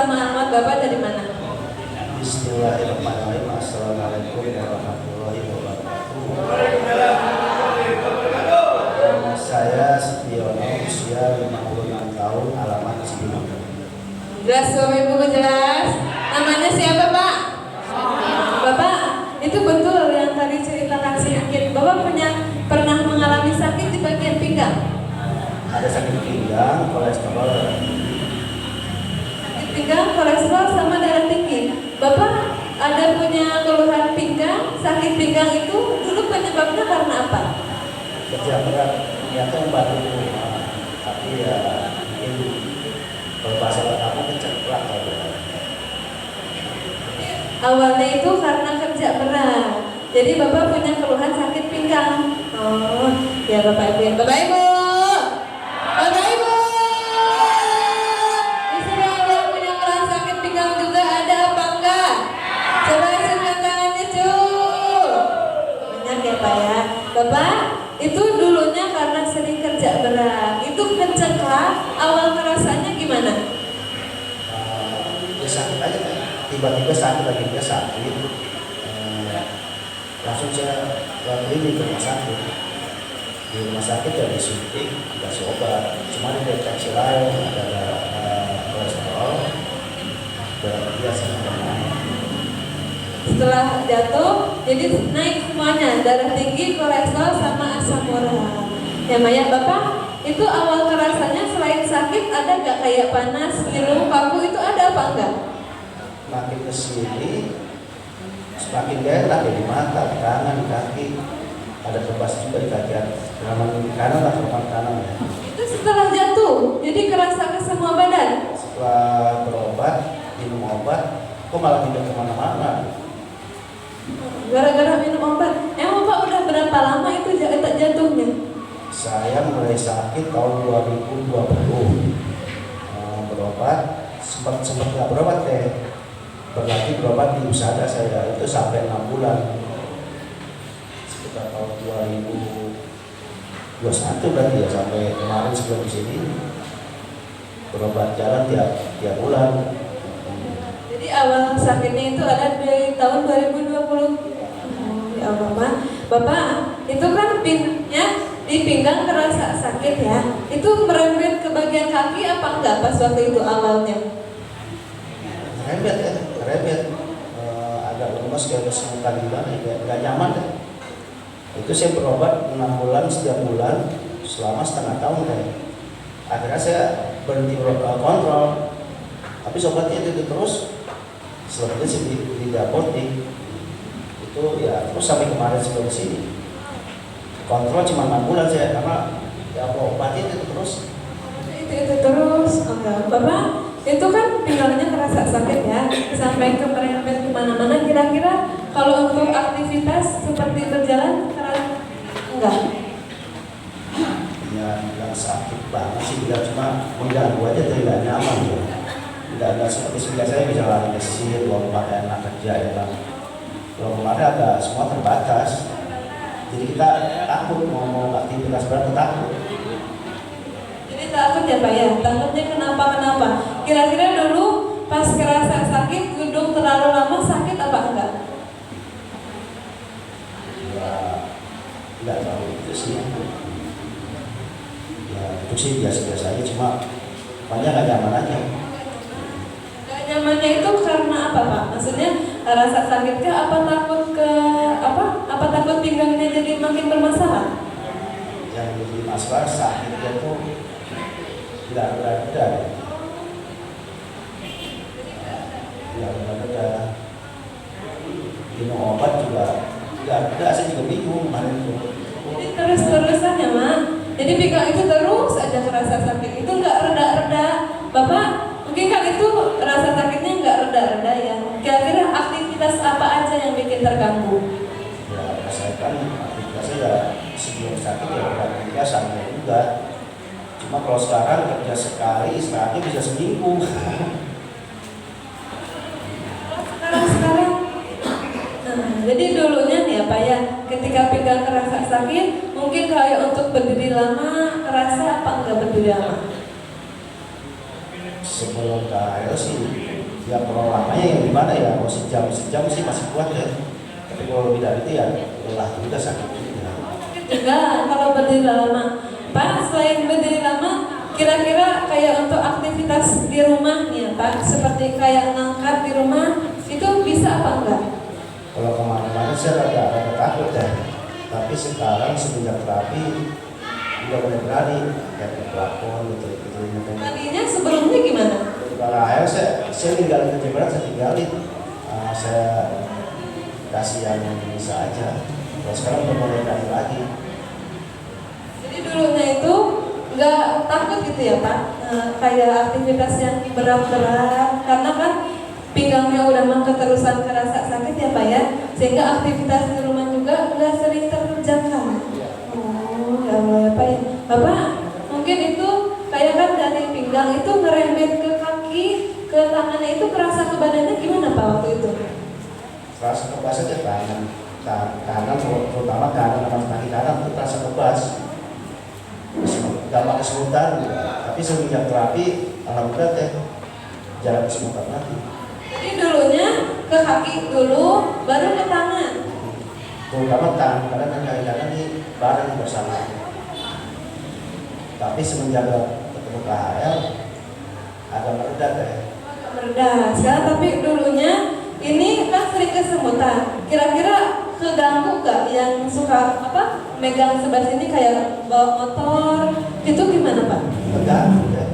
sama alamat Bapak dari mana? Bismillahirrahmanirrahim. Assalamualaikum warahmatullahi wabarakatuh. Nama saya Setiono, usia 56 tahun, alamat Cibinong. Jelas Bapak Ibu, jelas. Namanya siapa Pak? Bapak, itu betul yang tadi ceritakan sedikit. Bapak pernah mengalami sakit di bagian pinggang? Ada sakit pinggang, kolesterol. Sakit pinggang, kolesterol sama darah tinggi. Bapak ada punya keluhan pinggang, sakit pinggang itu dulu penyebabnya karena apa? Kerja berat, ternyata membantu di rumah. Tapi ya mungkin kalau bahasa pertama keceklak kalau Awalnya itu karena kerja berat. Jadi Bapak punya keluhan sakit pinggang. Oh, ya Bapak Ibu. Bapak Ibu. Bapak Ibu. Di sini ada yang punya keluhan sakit pinggang juga, ada apa enggak? Coba angkat tangannya, cu. Banyak ya Pak ya. Bapak, itu dulunya karena sering kerja berat. Itu keceklak, awal ngerasanya gimana? ya sakit aja kan. Tiba-tiba sakit lagi dia sakit. Langsung saya ke klinik, ke rumah sakit. Di rumah sakit ya disuntik, dikasih obat. Cuma dideteksi lain ada kolesterol, darah biasa naik. Setelah jatuh, jadi naik semuanya, darah tinggi, kolesterol, sama asam urat. Ya Maya, Bapak, itu awal kerasanya selain sakit ada nggak kayak panas, ngilu, kaku, itu ada apa enggak? Makin kesini, semakin gak enak ya di mata, di tangan, di kaki. Ada kebas juga di kaki kanan atau kanan ya. Itu setelah jatuh, jadi kerasa ke semua badan. Setelah berobat, minum obat, kok malah tidak kemana-mana. Gara-gara minum obat. Emang Bapak udah berapa lama itu jatuhnya? Saya mulai sakit tahun 2020. Berobat, sempat nggak berobat deh. Berarti berobat di Usada saya itu sampai 6 bulan. Sekitar tahun 2021 berarti ya, sampai kemarin sebelum di sini berobat jalan tiap bulan. Jadi awal sakitnya itu ada di tahun 2020. Ya Allah, Bapak, itu kan di pinggang terasa sakit ya. Itu merembet ke bagian kaki apa enggak pas waktu itu awalnya? Rembet ya, agak lemes kayak kesemutan gimana, nggak nyaman deh. Itu saya berobat 6 bulan setiap bulan selama setengah tahun deh. Akhirnya saya berhenti kontrol, tapi sobatnya itu terus. Selanjutnya sih di apotek itu ya terus sampai kemarin sebelum sini kontrol cuma 6 bulan saya karena ya obatnya itu terus. Itu terus, enggak. Bapak, itu kan pinggangnya kerasa sakit ya, sampai ke merembet kemana-mana. Kira-kira kalau untuk aktivitas seperti berjalan enggak? Ya nggak sakit banget sih, tidak cuma mengganggu aja, tidak nyaman ya. Tidak seperti biasanya bisa lari ke sini, lompat enak kerja ya. Kalau kemarin ada semua terbatas, jadi kita takut mau aktivitas berat, takut. Jadi takut ya Pak ya, takutnya kenapa? Kira-kira dulu pas kerasa sakit, duduk terlalu lama sakit apa enggak? Ya nggak tahu itu sih. Ya itu sih biasa-biasa aja, cuma banyak nggak nyaman aja. Nyamannya itu karena apa Pak? Maksudnya rasa sakitkah? Apa takut ke apa takut pinggangnya jadi makin bermasalah? Yang jadi masalah sakitnya tuh tidak ada. Minum obat juga tidak ada, saya juga bingung kemarin tuh. Jadi terus-terusan ya Mak. Jadi pinggang itu terus aja kerasa sakit, itu nggak reda-reda. Bapak, mungkin kan itu rasa sakitnya nggak reda-reda ya. Kira-kira aktivitas apa aja yang bikin terganggu? Ya saya kan aktivitasnya ya sebelum sakit ya beraktivitas santai juga. Cuma kalau sekarang kerja sekali, istirahatnya bisa seminggu. Sekarang. Jadi dulunya nih ya Pak ya, ketika pinggang kerasa sakit, mungkin kayak untuk berdiri lama, kerasa apa enggak berdiri lama? Sebelum KL sih Ya kalau lamanya yang gimana ya, mau sejam sih masih kuat ya. Tapi kalau lebih dari itu ya lelah juga, sakit juga. Juga kalau berdiri lama. Pak, selain berdiri lama, kira-kira kayak untuk aktivitas di rumah nih ya Pak, seperti kayak ngangkat di rumah, itu bisa apa enggak? Kalau kemana-mana saya rada takut ya. Tapi sekarang semenjak terapi udah mulai berani, kayak ke pelakon gitu. Tadinya sebelumnya gimana? Kalau akhirnya saya ninggalin kerja berat, saya tinggalin. Saya kasih yang bisa aja. Kalau sekarang udah mulai berani lagi. Jadi dulunya itu nggak takut gitu ya Pak, kayak aktivitas yang berat-berat, karena kan pinggangnya udah mah keterusan kerasa sakit ya Pak ya, sehingga aktivitas di rumah juga nggak sering terkerjakan. Oh ya Allah ya Pak ya. Bapak mungkin itu kayak kan dari pinggang itu ngerembet ke kaki, ke tangannya, itu kerasa ke badannya gimana Pak waktu itu? Terasa kebas aja kanan, terutama kanan sama kaki kanan itu terasa kebas. Gampang kesemutan, tapi semenjak terapi alhamdulillah teh jarang kesemutan lagi. Jadi dulunya ke kaki dulu, baru ke tangan. Terutama tangan kadang kaki kanan ini bareng bersama. Tapi semenjak ketemu KHL agak meredah teh. Agak meredah. Sekarang tapi dulunya ini kan sering kesemutan. Kira-kira keganggu gak yang suka megang sebelah sini kayak bawa motor itu gimana Pak? Terganggu deh.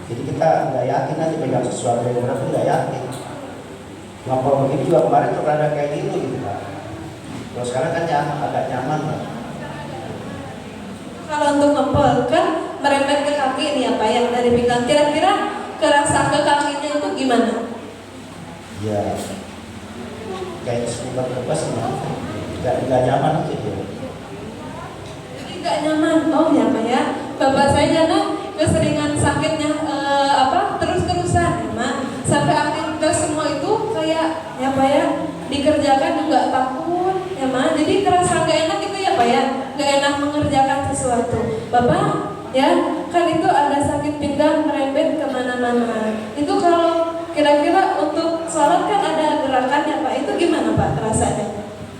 Jadi kita nggak yakin aja pegang sesuatu yang berat, nggak yakin. Ngobrol begini juga kemarin tuh rada kayak gitu Pak. Kalau sekarang kan agak nyaman Pak. Kalau untuk ngepel kan merembet ke kaki ini ya Pak, yang dari pinggang. Kira-kira kerasa ke kakinya itu gimana? Ya kayak seputar kebas nggak nyaman aja dia. Jadi nggak nyaman. Oh ya Pak ya. Bapak saya karena keseringan sakitnya terus-terusan ya Mak. Sampai aktivitas semua itu kayak ya Pak ya dikerjakan juga takut ya Mak. Jadi kerasa nggak enak itu ya Pak ya. Nggak enak mengerjakan sesuatu. Bapak ya kan itu ada sakit pinggang merembet kemana-mana. Itu kalau kira-kira untuk sholat kan ada gerakannya Pak. Itu gimana Pak rasanya?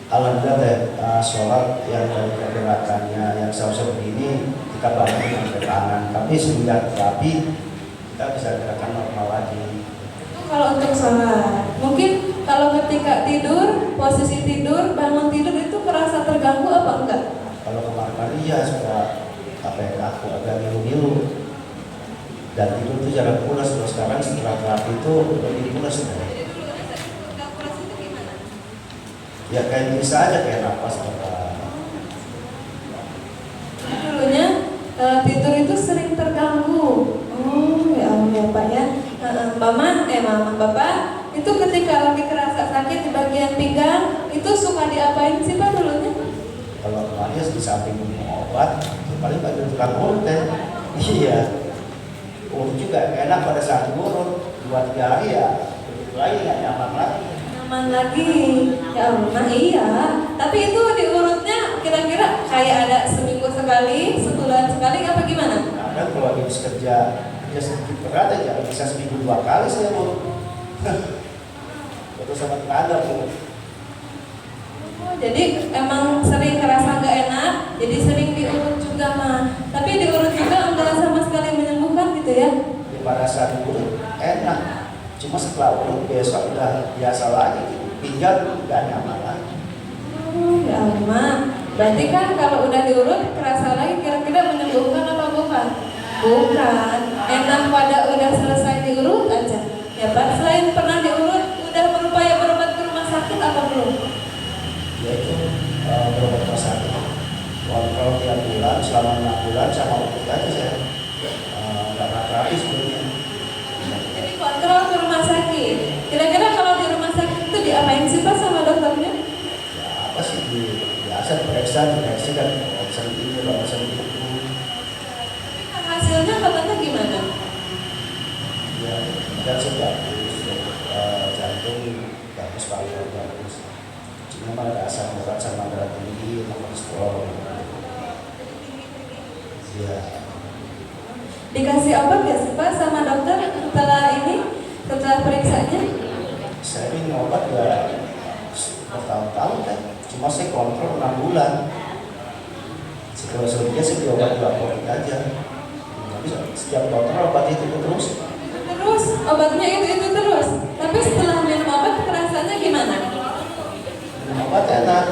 Alhamdulillah teh sholat yang dari gerakannya yang seharusnya begini kita bangun dengan tangan, tapi semenjak terapi kita bisa gerakan normal lagi. Kalau untuk sholat, mungkin kalau ketika tidur, posisi tidur, bangun tidur itu kerasa terganggu apa enggak? Kalau kemarin ya suka aku agak ngilu-ngilu dan tidur itu jarang pulas. Terus sekarang setelah terapi itu lebih pulas. Ya kayak bisa aja kayak nafas Dulunya tidur itu sering terganggu. Oh ya Allah ya Pak ya. Mama, Bapak itu ketika lagi kerasa sakit di bagian pinggang itu suka diapain sih Pak dulunya? Kalau kemarin di samping minum obat, paling bagian tukang urut ya. Iya, urut juga enak pada saat diurut 2-3 hari ya begitu lagi nggak nyaman lagi. Nyaman lagi, ya Allah iya. Tapi itu diurutnya kira-kira kayak ada seminggu sekali, sebulan sekali apa gimana? Kadang kalau habis kerja sedikit berat aja bisa seminggu 2 kali saya mau. Terus sama tenaga Bu. Oh, jadi emang sering kerasa nggak enak, jadi sering diurut juga mah. Tapi diurut juga enggak sama sekali menyembuhkan gitu ya? Di pada saat diurut enak, cuma setelah urut besok udah biasa lagi, pinggang nggak nyaman lagi. Oh ya Allah, berarti kan kalau udah diurut kerasa lagi, kira-kira menyembuhkan apa bukan? Bukan, enak pada udah selesai diurut aja. Ya Pak, selain pernah diurut, udah berupaya berobat ke rumah sakit apa belum? Yaitu berobat rumah sakit. Kontrol tiap bulan selama 6 bulan sama urut aja saya. Nggak pernah terapi sebelumnya. Jadi kontrol ke rumah sakit. Kira-kira kalau di rumah sakit itu diapain sih Pak sama dokternya? Ya apa sih biasa diperiksa kan sering ini sering itu. Hasilnya katanya gimana? Ya dan bagus, jantung bagus, paru bagus. Cuma ada asam urat sama darah tinggi, sama kolesterol. Ya. Dikasih obat ya sih Pak sama dokter setelah ini, setelah periksanya? Saya minum obat ya bertahun-tahun kan, cuma saya kontrol 6 bulan. Setelah selebihnya saya beli obat dilaporin aja. Tapi setiap kontrol obat itu terus. Terus obatnya itu terus. Tapi setelah minum obat rasanya gimana? Minum obat enak,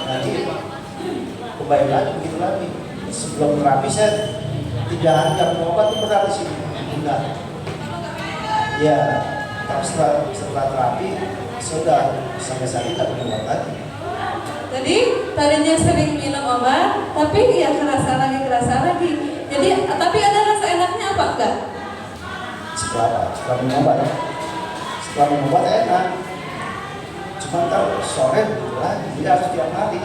nanti kembali lagi begitu lagi. Sebelum terapi saya 3 hari nggak minum obat itu berat sih. Enggak. Ya, tapi setelah terapi sudah sampai saat ini tak minum obat lagi. Jadi tadinya sering minum obat, tapi ya kerasa lagi. Jadi tapi ada rasa enaknya apa enggak? Setelah minum obat, setelah minum obat enak. Cuma ntar sore gitu lagi, jadi harus tiap hari.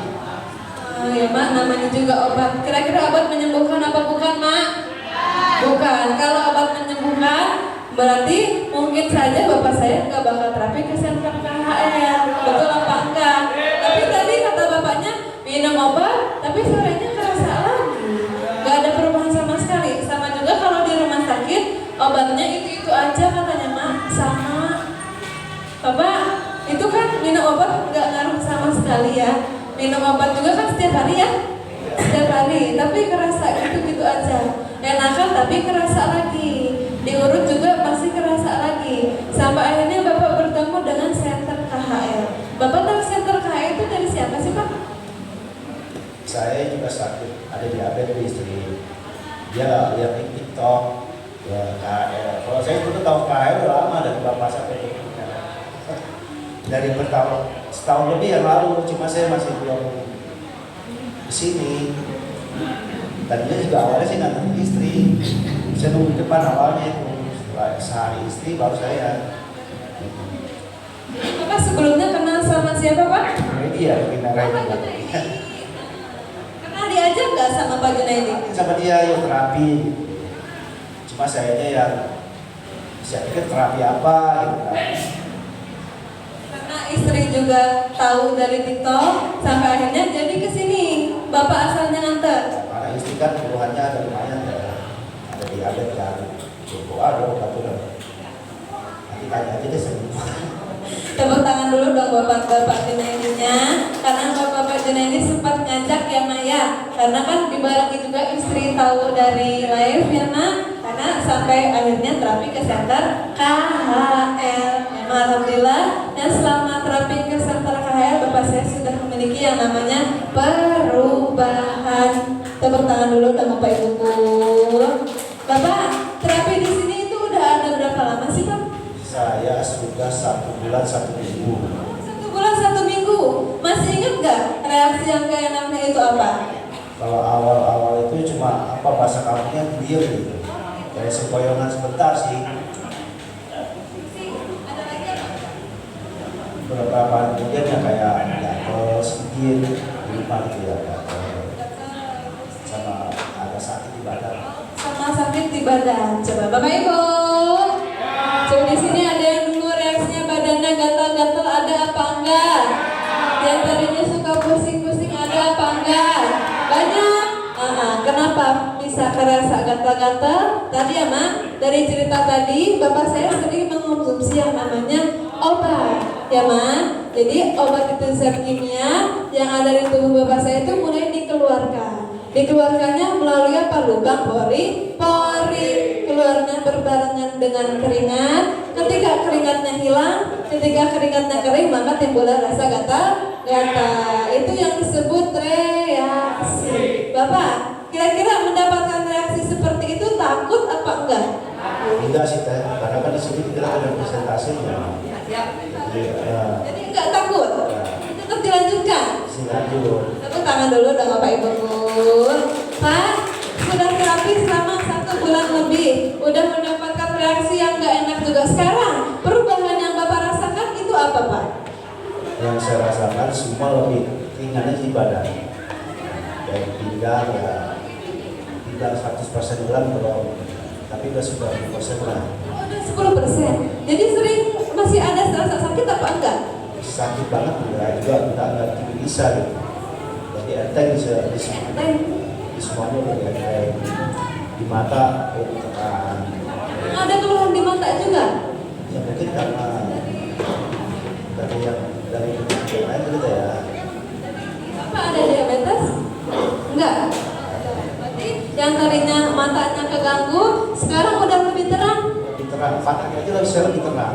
Ya mak, namanya juga obat. Kira-kira obat menyembuhkan apa bukan mak? Bukan. Kalau obat menyembuhkan, berarti mungkin saja bapak saya nggak bakal terapi ke senter KHL. Betul apa enggak? Tapi tadi kata bapaknya minum obat, tapi sorenya kerasa lagi. Nggak ada perubahan sama sekali. Sama juga kalau di rumah sakit, obatnya itu aja katanya mak. Sama. Bapak, itu kan minum obat nggak ngaruh sama sekali ya. Minum obat juga kan setiap hari ya. Setiap hari, tapi kerasa gitu aja. Enakan tapi kerasa lagi. Diurut juga masih kerasa lagi. Sampai akhirnya bapak bertemu dengan senter KHL. Bapak tahu senter KHL itu dari siapa sih pak? Saya juga sakit, ada diabetes di istri. Dia lihat di TikTok, ya KHL. Kalau saya dulu tahu KHL udah lama dari bapak sampai ke dari setahun lebih yang lalu, cuma saya masih belum di sini. Tadinya juga awalnya sih nggak istri, saya nunggu di depan awalnya itu, setelah sehari istri baru saya. Bapak sebelumnya kenal sama siapa pak? Media, kita Kenal diajak nggak sama Pak Junaidi? sama dia yuk terapi. Cuma sayanya yang saya pikir terapi apa gitu kan. Karena istri juga tahu dari TikTok, sampai akhirnya jadi kesini. Bapak asalnya nganter. Karena istri kan keluhannya ada lumayan ya, ada diabetes kan, cukup ada obat-obat. Nanti tanya aja deh semua. Tepuk tangan dulu dong Bapak Junaidinya, karena Bapak Junaidi sempat ngajak ya Maya, karena kan dibarengi juga istri tahu dari live ya Mak, karena sampai akhirnya terapi ke center KHL. Alhamdulillah, dan selama terapi ke center KHL Bapak saya sudah memiliki yang namanya perubahan. Tepuk tangan dulu dong Bapak Ibuku. Bapak, terapi di sini itu udah ada berapa lama sih Pak? Saya sudah 1 bulan 1 minggu. 1 bulan 1 minggu. Masih ingat nggak reaksi yang gak enaknya itu apa? Kalau awal-awal itu cuma apa bahasa kamunya diam gitu, kayak sempoyongan sebentar sih. Beberapa hari kemudian ya kayak gatel sedikit, lupa gitu ya, sama ada sakit di badan. Sama sakit di badan. Coba Bapak Ibu. Coba di sini ada yang dulu reaksinya badannya gatal-gatal, ada apa enggak? Yang tadinya suka pusing-pusing, ada apa enggak? Banyak. Kenapa bisa kerasa gatal-gatal? Tadi ya Mak, dari cerita tadi Bapak saya sering mengkonsumsi yang namanya obat, ya Mak. Jadi obat itu zat kimia yang ada di tubuh Bapak saya itu mulai dikeluarkan. Dikeluarkannya melalui apa? Lubang pori. Keluarnya berbarengan dengan keringat. Ketika keringatnya hilang, ketika keringatnya kering, maka timbullah rasa gatal-gatal. Itu yang disebut reaksi. Bapak, kira-kira mendapatkan reaksi seperti itu takut apa enggak? Enggak sih Teh, karena kan di sini kita ada presentasinya. Jadi enggak takut. Tetap dilanjutkan. Lanjut. Tepuk tangan dulu dong Bapak Ibu. Pak, sudah terapi selama 1 bulan lebih, udah mendapatkan reaksi yang enggak enak juga. Sekarang perubahan yang Bapak rasakan itu apa Pak? Yang saya rasakan semua lebih ringannya di badan. Dari pinggang ya, pinggang 100% bulan belum, tapi udah 90% lah. Udah 10%. Jadi sering masih ada rasa sakit apa enggak? Sakit banget juga nggak bisa gitu. Jadi enteng di semuanya udah enteng. Di mata tekan. Ada keluhan di mata juga? Ya mungkin karena yang dari yang lain gitu ya. Apa ada diabetes? Enggak. Berarti yang tadinya matanya keganggu, sekarang udah lebih terang. Lebih terang, matanya aja lebih terang.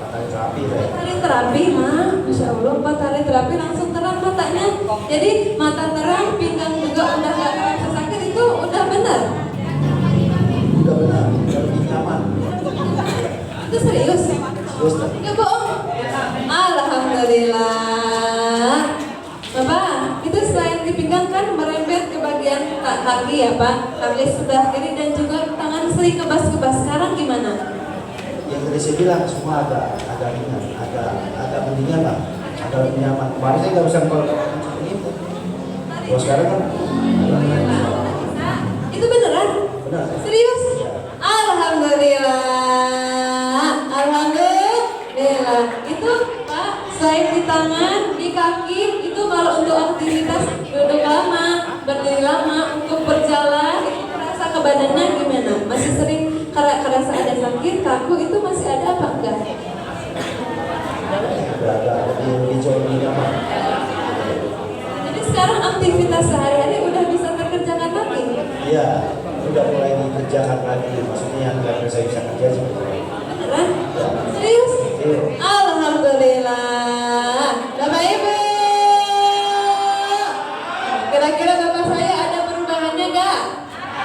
Matanya terapi ya. 4 hari terapi mah, Masya Allah 4 hari terapi langsung terang matanya. Jadi mata terang, pinggang juga udah gak terasa sakit, itu udah benar. Udah benar, udah lebih nyaman. Itu serius? Serius kan? Gak bohong? Alhamdulillah. Bapak, itu selain di pinggang kan merembet ke bagian kaki ya Pak, kaki sebelah kiri dan juga tangan sering kebas-kebas. Sekarang gimana? Yang tadi saya bilang semua agak ringan, agak mendingan lah, agak lebih nyaman. Kemarin saya nggak bisa kalau seperti itu. Kalau sekarang kan Itu beneran? benar. Serius? Ya. Alhamdulillah. Alhamdulillah. Itu Pak, selain di tangan, di kaki, itu kalau untuk aktivitas duduk lama, berdiri lama, untuk berjalan, itu kerasa ke badannya gimana? Masih sering kerasa ada sakit, kaku, itu masih ada apa enggak? Udah agak lebih jauh lebih nyaman. Jadi sekarang aktivitas sehari-hari udah bisa terkerjakan lagi? Iya, udah mulai dikerjakan lagi. Maksudnya yang nggak saya bisa kerja seperti itu. Beneran? Serius? Iya. Alhamdulillah. Bapak Ibu, kira-kira bapak saya ada perubahannya enggak?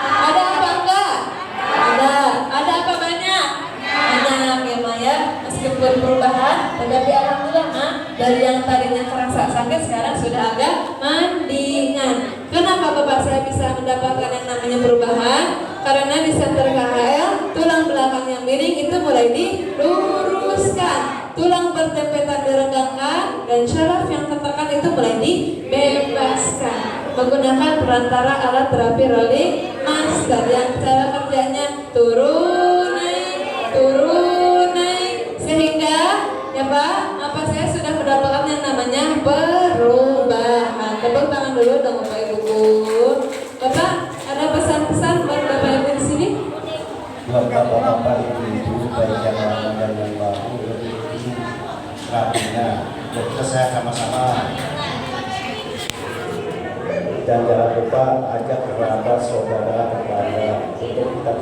Ada apa enggak? Ada apa banyak? Banyak ya Maya. Meskipun perubahan, tetapi alhamdulillah Mak, dari yang tadinya kerasa sakit sekarang sudah agak mendingan. Kenapa bapak saya bisa mendapatkan yang namanya perubahan? Karena di center KHL, tulang belakang yang miring itu mulai diluruskan, tulang bertempetan direnggangkan, dan syaraf yang tertekan itu mulai dibebaskan menggunakan perantara alat terapi rolling master yang cara kerjanya turun naik, sehingga ya Pak, apa saya sudah mendapatkan yang namanya perubahan. Tepuk tangan dulu dong Bapak Ibu. Bapak, ada pesan-pesan buat Bapak Ibu di sini? Buat bapak-bapak ibu baik yang lama dan yang baru lebih terapinya. Jadi kita sehat sama-sama. Dan jangan lupa ajak kerabat, saudara, tetangga untuk kita